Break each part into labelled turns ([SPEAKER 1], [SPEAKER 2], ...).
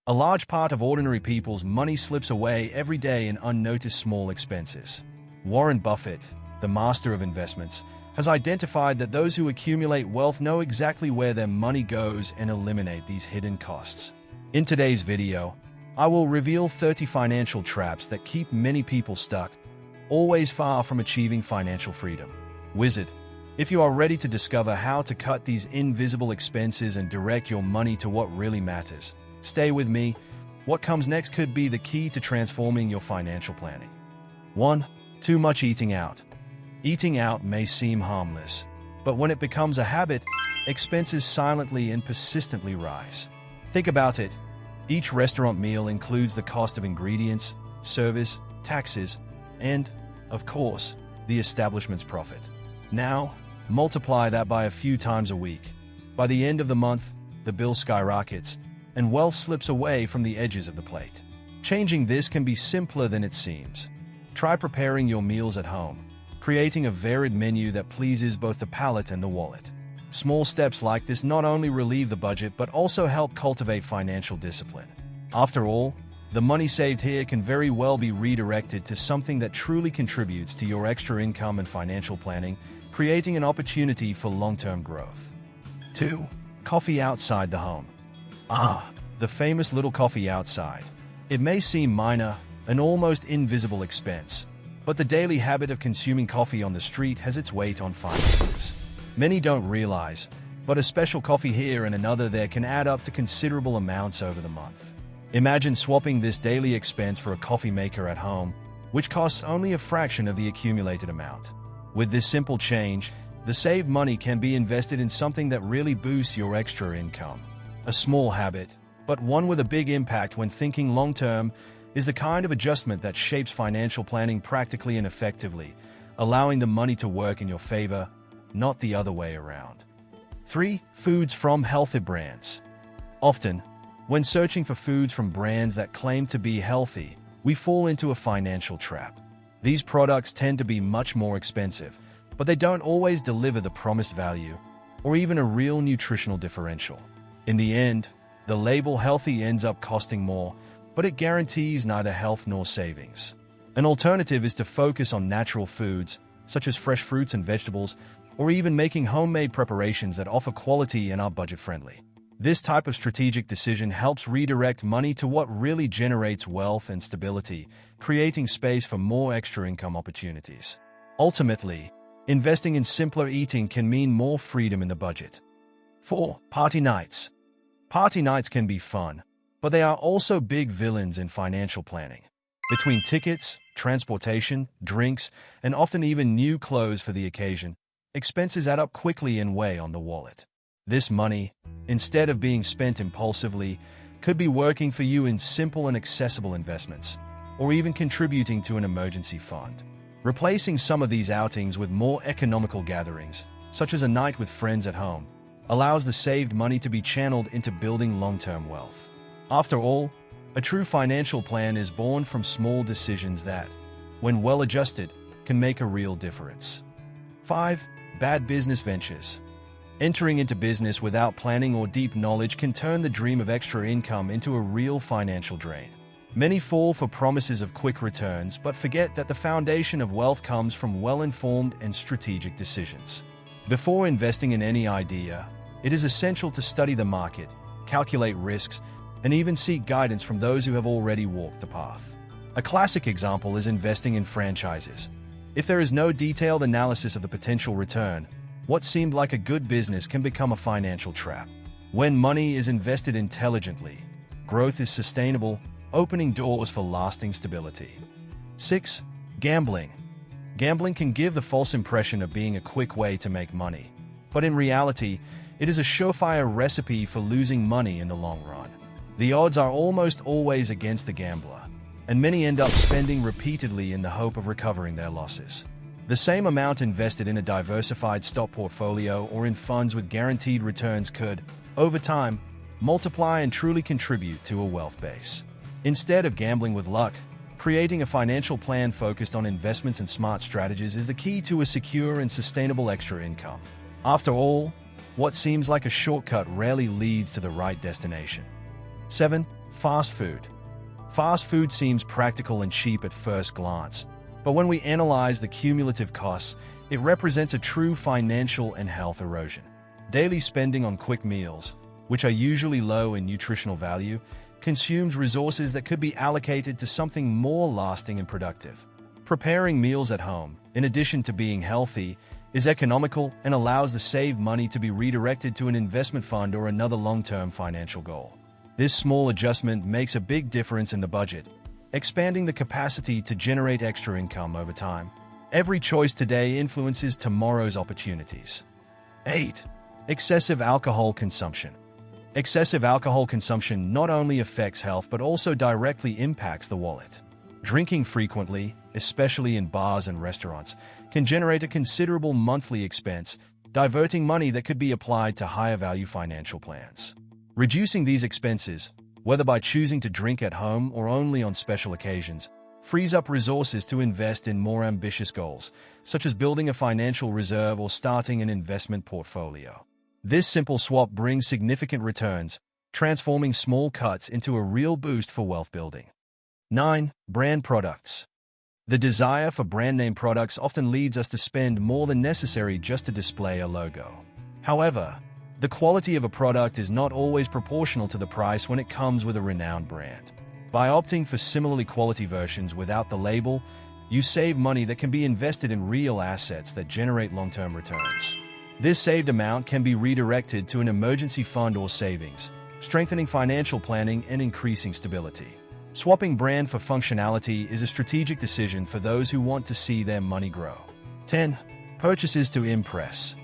[SPEAKER 1] A large part of ordinary people's money slips away every day in unnoticed small expenses. Warren Buffett, the master of investments, has identified that those who accumulate wealth know exactly where their money goes and eliminate these hidden costs. In today's video, I will reveal 30 financial traps that keep many people stuck, always far from achieving financial freedom. Wizard, if you are ready to discover how to cut these invisible expenses and direct your money to what really matters, stay with me. What comes next could be the key to transforming your financial planning. 1. Too much eating out. Eating out may seem harmless, but when it becomes a habit, expenses silently and persistently rise. Think about it. Each restaurant meal includes the cost of ingredients, service, taxes, and, of course, the establishment's profit. Now, multiply that by a few times a week. By the end of the month, the bill skyrockets, and wealth slips away from the edges of the plate. Changing this can be simpler than it seems. Try preparing your meals at home, creating a varied menu that pleases both the palate and the wallet. Small steps like this not only relieve the budget but also help cultivate financial discipline. After all, the money saved here can very well be redirected to something that truly contributes to your extra income and financial planning, creating an opportunity for long-term growth. 2. Coffee outside the home. The famous little coffee outside. It may seem minor, an almost invisible expense, but the daily habit of consuming coffee on the street has its weight on finances. Many don't realize, but a special coffee here and another there can add up to considerable amounts over the month. Imagine swapping this daily expense for a coffee maker at home, which costs only a fraction of the accumulated amount. With this simple change, the saved money can be invested in something that really boosts your extra income. A small habit, but one with a big impact when thinking long-term, is the kind of adjustment that shapes financial planning practically and effectively, allowing the money to work in your favor, not the other way around. 3. Foods from healthy brands. Often, when searching for foods from brands that claim to be healthy, we fall into a financial trap. These products tend to be much more expensive, but they don't always deliver the promised value or even a real nutritional differential. In the end, the label healthy ends up costing more, but it guarantees neither health nor savings. An alternative is to focus on natural foods, such as fresh fruits and vegetables, or even making homemade preparations that offer quality and are budget-friendly. This type of strategic decision helps redirect money to what really generates wealth and stability, creating space for more extra income opportunities. Ultimately, investing in simpler eating can mean more freedom in the budget. 4. Party nights. Party nights can be fun, but they are also big villains in financial planning. Between tickets, transportation, drinks, and often even new clothes for the occasion, expenses add up quickly and weigh on the wallet. This money, instead of being spent impulsively, could be working for you in simple and accessible investments, or even contributing to an emergency fund. Replacing some of these outings with more economical gatherings, such as a night with friends at home, allows the saved money to be channeled into building long-term wealth. After all, a true financial plan is born from small decisions that, when well adjusted, can make a real difference. 5. Bad business ventures. Entering into business without planning or deep knowledge can turn the dream of extra income into a real financial drain. Many fall for promises of quick returns but forget that the foundation of wealth comes from well-informed and strategic decisions. Before investing in any idea, it is essential to study the market, calculate risks, and even seek guidance from those who have already walked the path. A classic example is investing in franchises. If there is no detailed analysis of the potential return, what seemed like a good business can become a financial trap. When money is invested intelligently, growth is sustainable, opening doors for lasting stability. 6. Gambling. Gambling can give the false impression of being a quick way to make money, but in reality, it is a surefire recipe for losing money in the long run. The odds are almost always against the gambler, and many end up spending repeatedly in the hope of recovering their losses. The same amount invested in a diversified stock portfolio or in funds with guaranteed returns could, over time, multiply and truly contribute to a wealth base. Instead of gambling with luck, creating a financial plan focused on investments and smart strategies is the key to a secure and sustainable extra income. After all, what seems like a shortcut rarely leads to the right destination. 7. Fast food. Fast food seems practical and cheap at first glance, but when we analyze the cumulative costs, it represents a true financial and health erosion. Daily spending on quick meals, which are usually low in nutritional value, consumes resources that could be allocated to something more lasting and productive. Preparing meals at home, in addition to being healthy, is economical and allows the saved money to be redirected to an investment fund or another long-term financial goal. This small adjustment makes a big difference in the budget, expanding the capacity to generate extra income over time. Every choice today influences tomorrow's opportunities. 8. Excessive alcohol consumption. Excessive alcohol consumption not only affects health but also directly impacts the wallet. Drinking frequently, especially in bars and restaurants, can generate a considerable monthly expense, diverting money that could be applied to higher-value financial plans. Reducing these expenses, whether by choosing to drink at home or only on special occasions, frees up resources to invest in more ambitious goals, such as building a financial reserve or starting an investment portfolio. This simple swap brings significant returns, transforming small cuts into a real boost for wealth building. 9. Brand products. The desire for brand name products often leads us to spend more than necessary just to display a logo. However, the quality of a product is not always proportional to the price when it comes with a renowned brand. By opting for similarly quality versions without the label, you save money that can be invested in real assets that generate long-term returns. This saved amount can be redirected to an emergency fund or savings, strengthening financial planning and increasing stability. Swapping brand for functionality is a strategic decision for those who want to see their money grow. 10. Purchases to impress.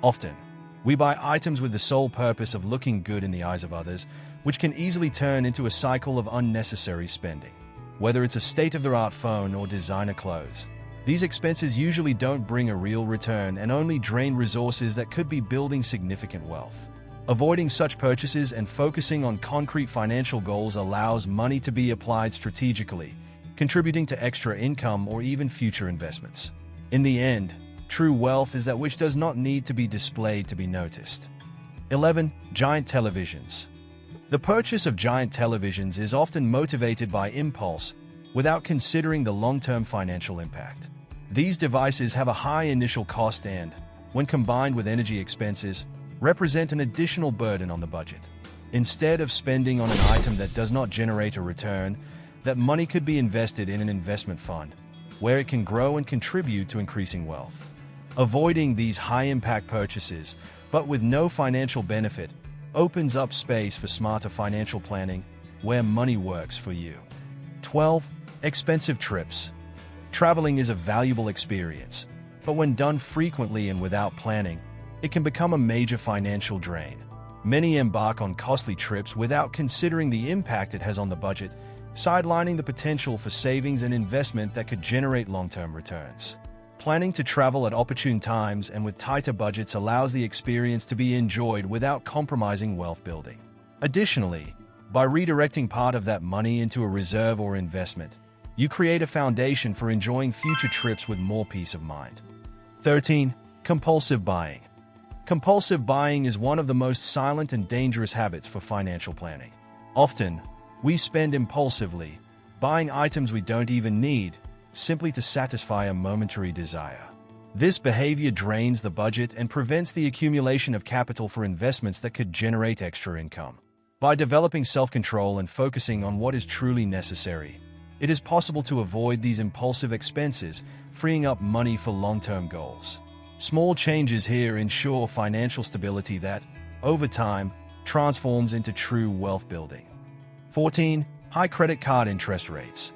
[SPEAKER 1] Often, we buy items with the sole purpose of looking good in the eyes of others, which can easily turn into a cycle of unnecessary spending. Whether it's a state-of-the-art phone or designer clothes, these expenses usually don't bring a real return and only drain resources that could be building significant wealth. Avoiding such purchases and focusing on concrete financial goals allows money to be applied strategically, contributing to extra income or even future investments. In the end, true wealth is that which does not need to be displayed to be noticed. 11. Giant televisions. The purchase of giant televisions is often motivated by impulse without considering the long-term financial impact. These devices have a high initial cost and, when combined with energy expenses, represent an additional burden on the budget. Instead of spending on an item that does not generate a return, that money could be invested in an investment fund, where it can grow and contribute to increasing wealth. Avoiding these high-impact purchases, but with no financial benefit, opens up space for smarter financial planning, where money works for you. 12. Expensive trips. Traveling is a valuable experience, but when done frequently and without planning, it can become a major financial drain. Many embark on costly trips without considering the impact it has on the budget, sidelining the potential for savings and investment that could generate long-term returns. Planning to travel at opportune times and with tighter budgets allows the experience to be enjoyed without compromising wealth building. Additionally, by redirecting part of that money into a reserve or investment, you create a foundation for enjoying future trips with more peace of mind. 13. Compulsive buying. Compulsive buying is one of the most silent and dangerous habits for financial planning. Often, we spend impulsively, buying items we don't even need, simply to satisfy a momentary desire. This behavior drains the budget and prevents the accumulation of capital for investments that could generate extra income. By developing self-control and focusing on what is truly necessary, it is possible to avoid these impulsive expenses, freeing up money for long-term goals. Small changes here ensure financial stability that, over time, transforms into true wealth building. 14. High credit card interest rates.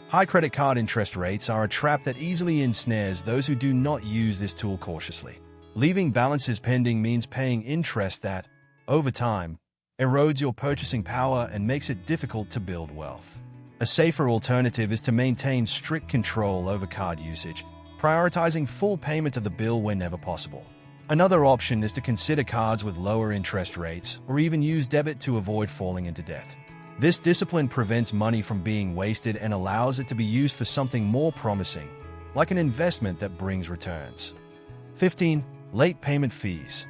[SPEAKER 1] High credit card interest rates are a trap that easily ensnares those who do not use this tool cautiously. Leaving balances pending means paying interest that, over time, erodes your purchasing power and makes it difficult to build wealth. A safer alternative is to maintain strict control over card usage, prioritizing full payment of the bill whenever possible. Another option is to consider cards with lower interest rates or even use debit to avoid falling into debt. This discipline prevents money from being wasted and allows it to be used for something more promising, like an investment that brings returns. 15. Late payment fees.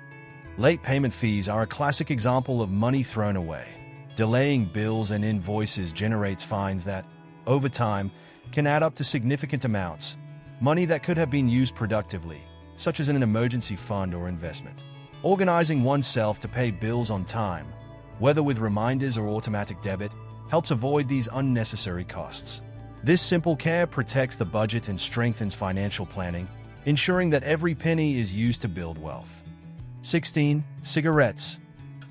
[SPEAKER 1] Late payment fees are a classic example of money thrown away. Delaying bills and invoices generates fines that, over time, can add up to significant amounts, money that could have been used productively, such as in an emergency fund or investment. Organizing oneself to pay bills on time, whether with reminders or automatic debit, helps avoid these unnecessary costs. This simple care protects the budget and strengthens financial planning, ensuring that every penny is used to build wealth. 16. Cigarettes.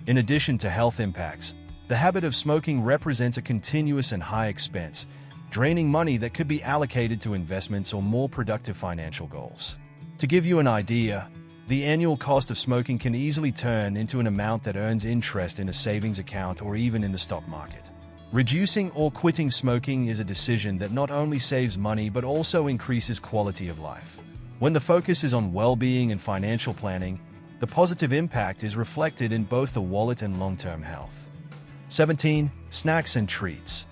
[SPEAKER 1] In addition to health impacts, the habit of smoking represents a continuous and high expense, draining money that could be allocated to investments or more productive financial goals. To give you an idea, the annual cost of smoking can easily turn into an amount that earns interest in a savings account or even in the stock market. Reducing or quitting smoking is a decision that not only saves money but also increases quality of life. When the focus is on well-being and financial planning, the positive impact is reflected in both the wallet and long-term health. 17. Snacks and treats.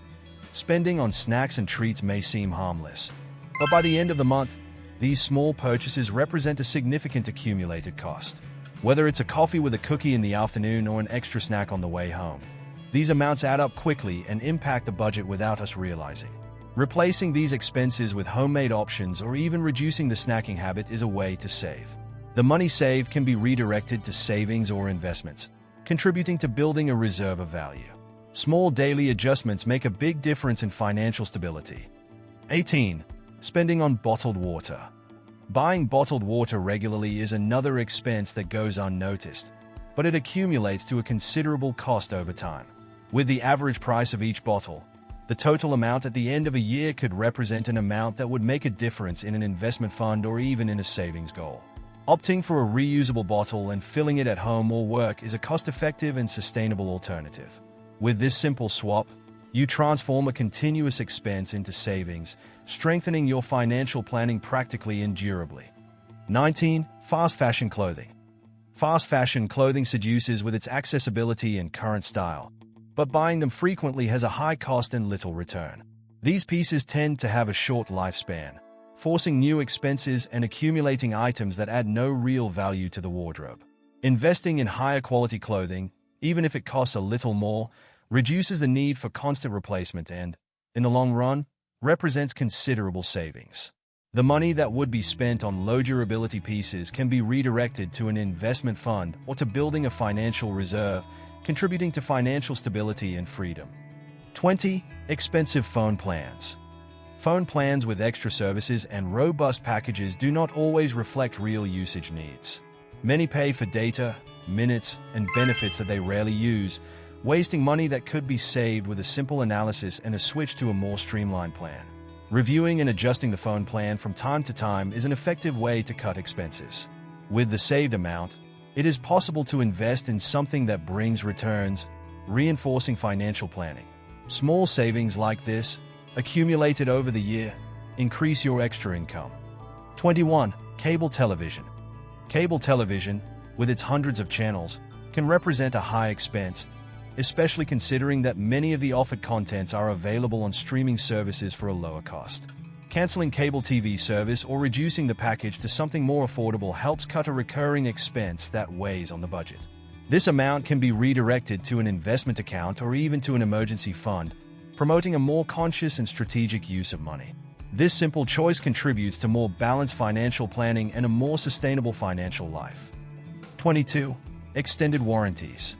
[SPEAKER 1] Spending on snacks and treats may seem harmless, but by the end of the month, these small purchases represent a significant accumulated cost. Whether it's a coffee with a cookie in the afternoon or an extra snack on the way home, these amounts add up quickly and impact the budget without us realizing. Replacing these expenses with homemade options or even reducing the snacking habit is a way to save. The money saved can be redirected to savings or investments, contributing to building a reserve of value. Small daily adjustments make a big difference in financial stability. 18. Spending on bottled water. Buying bottled water regularly is another expense that goes unnoticed, but it accumulates to a considerable cost over time. With the average price of each bottle, the total amount at the end of a year could represent an amount that would make a difference in an investment fund or even in a savings goal. Opting for a reusable bottle and filling it at home or work is a cost-effective and sustainable alternative. With this simple swap, you transform a continuous expense into savings, strengthening your financial planning practically and durably. 19. Fast fashion clothing. Fast fashion clothing seduces with its accessibility and current style, but buying them frequently has a high cost and little return. These pieces tend to have a short lifespan, forcing new expenses and accumulating items that add no real value to the wardrobe. Investing in higher quality clothing, even if it costs a little more, reduces the need for constant replacement and, in the long run, represents considerable savings. The money that would be spent on low durability pieces can be redirected to an investment fund or to building a financial reserve, contributing to financial stability and freedom. 20. Expensive phone plans. Phone plans with extra services and robust packages do not always reflect real usage needs. Many pay for data, minutes, and benefits that they rarely use, wasting money that could be saved with a simple analysis and a switch to a more streamlined plan. Reviewing and adjusting the phone plan from time to time is an effective way to cut expenses. With the saved amount, it is possible to invest in something that brings returns, reinforcing financial planning. Small savings like this, accumulated over the year, increase your extra income. 21. Cable television. Cable television, with its hundreds of channels, can represent a high expense, especially considering that many of the offered contents are available on streaming services for a lower cost. Canceling cable TV service or reducing the package to something more affordable helps cut a recurring expense that weighs on the budget. This amount can be redirected to an investment account or even to an emergency fund, promoting a more conscious and strategic use of money. This simple choice contributes to more balanced financial planning and a more sustainable financial life. 22. Extended warranties.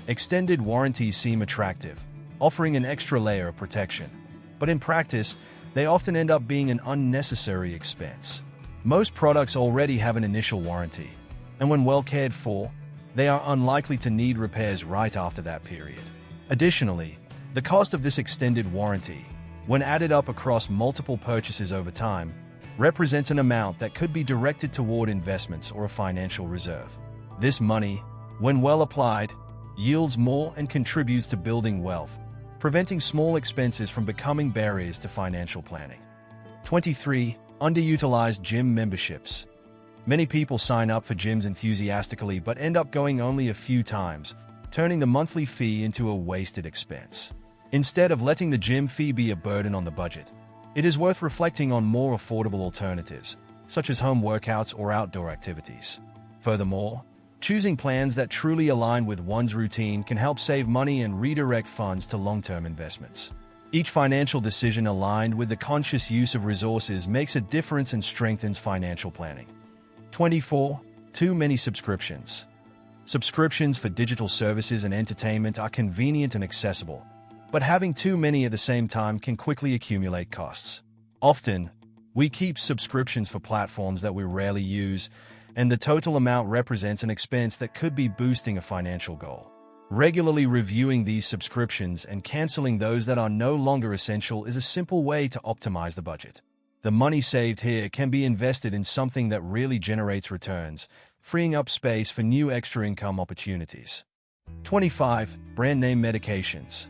[SPEAKER 1] Extended warranties seem attractive, offering an extra layer of protection, but in practice, they often end up being an unnecessary expense. Most products already have an initial warranty, and when well cared for, they are unlikely to need repairs right after that period. Additionally, the cost of this extended warranty, when added up across multiple purchases over time, represents an amount that could be directed toward investments or a financial reserve. This money, when well applied, yields more and contributes to building wealth, preventing small expenses from becoming barriers to financial planning. 23. Underutilized gym memberships. Many people sign up for gyms enthusiastically but end up going only a few times, turning the monthly fee into a wasted expense. Instead of letting the gym fee be a burden on the budget, it is worth reflecting on more affordable alternatives, such as home workouts or outdoor activities. Furthermore, Choosing plans that truly align with one's routine can help save money and redirect funds to long-term investments. Each financial decision aligned with the conscious use of resources makes a difference and strengthens financial planning. 24. Too many subscriptions. Subscriptions for digital services and entertainment are convenient and accessible, but having too many at the same time can quickly accumulate costs. Often, we keep subscriptions for platforms that we rarely use, and the total amount represents an expense that could be boosting a financial goal. Regularly reviewing these subscriptions and canceling those that are no longer essential is a simple way to optimize the budget. The money saved here can be invested in something that really generates returns, freeing up space for new extra income opportunities. 25. Brand name medications.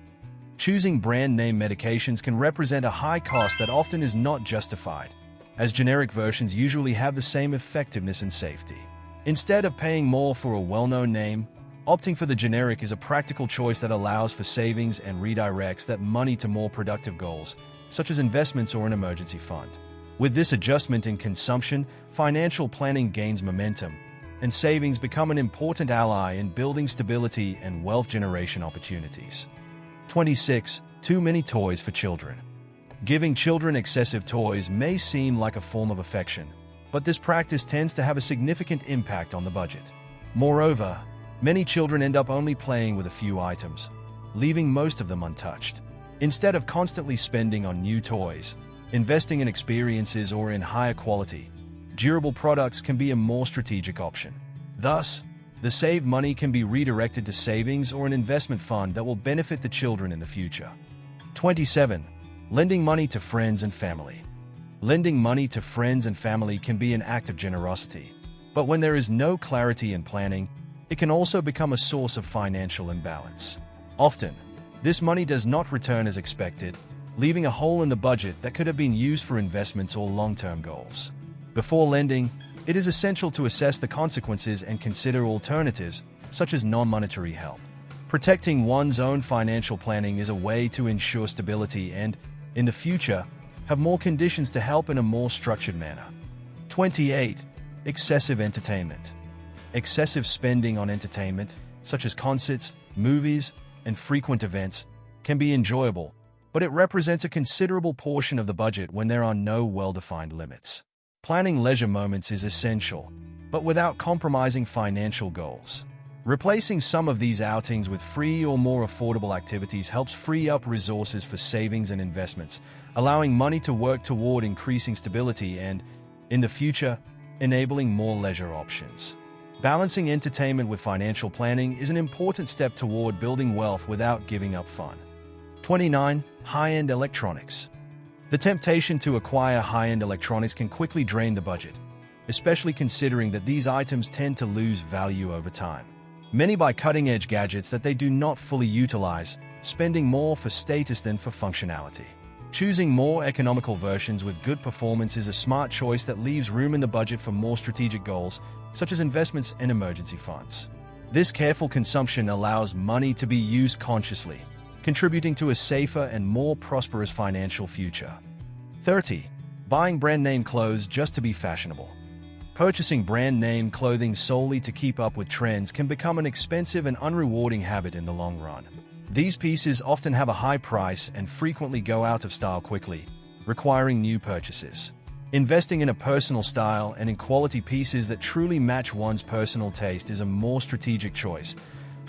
[SPEAKER 1] Choosing brand name medications can represent a high cost that often is not justified, as generic versions usually have the same effectiveness and safety. Instead of paying more for a well-known name, opting for the generic is a practical choice that allows for savings and redirects that money to more productive goals, such as investments or an emergency fund. With this adjustment in consumption, financial planning gains momentum, and savings become an important ally in building stability and wealth generation opportunities. 26. Too many toys for children. Giving children excessive toys may seem like a form of affection, but this practice tends to have a significant impact on the budget. Moreover, many children end up only playing with a few items, leaving most of them untouched. Instead of constantly spending on new toys, investing in experiences or in higher quality, durable products can be a more strategic option. Thus, the saved money can be redirected to savings or an investment fund that will benefit the children in the future. 27. Lending money to friends and family. Lending money to friends and family can be an act of generosity, but when there is no clarity and planning, it can also become a source of financial imbalance. Often, this money does not return as expected, leaving a hole in the budget that could have been used for investments or long-term goals. Before lending, it is essential to assess the consequences and consider alternatives, such as non-monetary help. Protecting one's own financial planning is a way to ensure stability and, in the future, have more conditions to help in a more structured manner. 28. Excessive entertainment. Excessive spending on entertainment, such as concerts, movies, and frequent events, can be enjoyable, but it represents a considerable portion of the budget when there are no well-defined limits. Planning leisure moments is essential, but without compromising financial goals. Replacing some of these outings with free or more affordable activities helps free up resources for savings and investments, allowing money to work toward increasing stability and, in the future, enabling more leisure options. Balancing entertainment with financial planning is an important step toward building wealth without giving up fun. 29. High-end electronics. The temptation to acquire high-end electronics can quickly drain the budget, especially considering that these items tend to lose value over time. Many buy cutting-edge gadgets that they do not fully utilize, spending more for status than for functionality. Choosing more economical versions with good performance is a smart choice that leaves room in the budget for more strategic goals, such as investments and emergency funds. This careful consumption allows money to be used consciously, contributing to a safer and more prosperous financial future. 30. Buying brand-name clothes just to be fashionable. Purchasing brand-name clothing solely to keep up with trends can become an expensive and unrewarding habit in the long run. These pieces often have a high price and frequently go out of style quickly, requiring new purchases. Investing in a personal style and in quality pieces that truly match one's personal taste is a more strategic choice,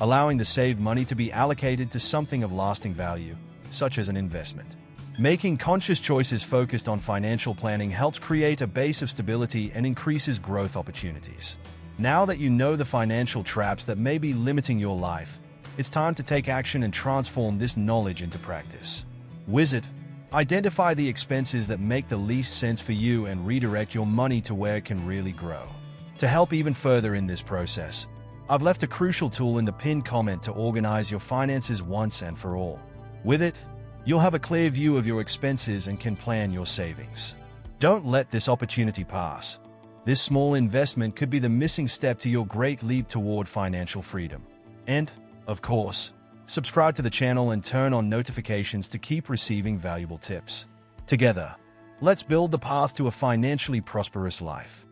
[SPEAKER 1] allowing the saved money to be allocated to something of lasting value, such as an investment. Making conscious choices focused on financial planning helps create a base of stability and increases growth opportunities. Now that you know the financial traps that may be limiting your life, it's time to take action and transform this knowledge into practice. Visit, identify the expenses that make the least sense for you and redirect your money to where it can really grow. To help even further in this process, I've left a crucial tool in the pinned comment to organize your finances once and for all. With it, you'll have a clear view of your expenses and can plan your savings. Don't let this opportunity pass. This small investment could be the missing step to your great leap toward financial freedom. And, of course, subscribe to the channel and turn on notifications to keep receiving valuable tips. Together, let's build the path to a financially prosperous life.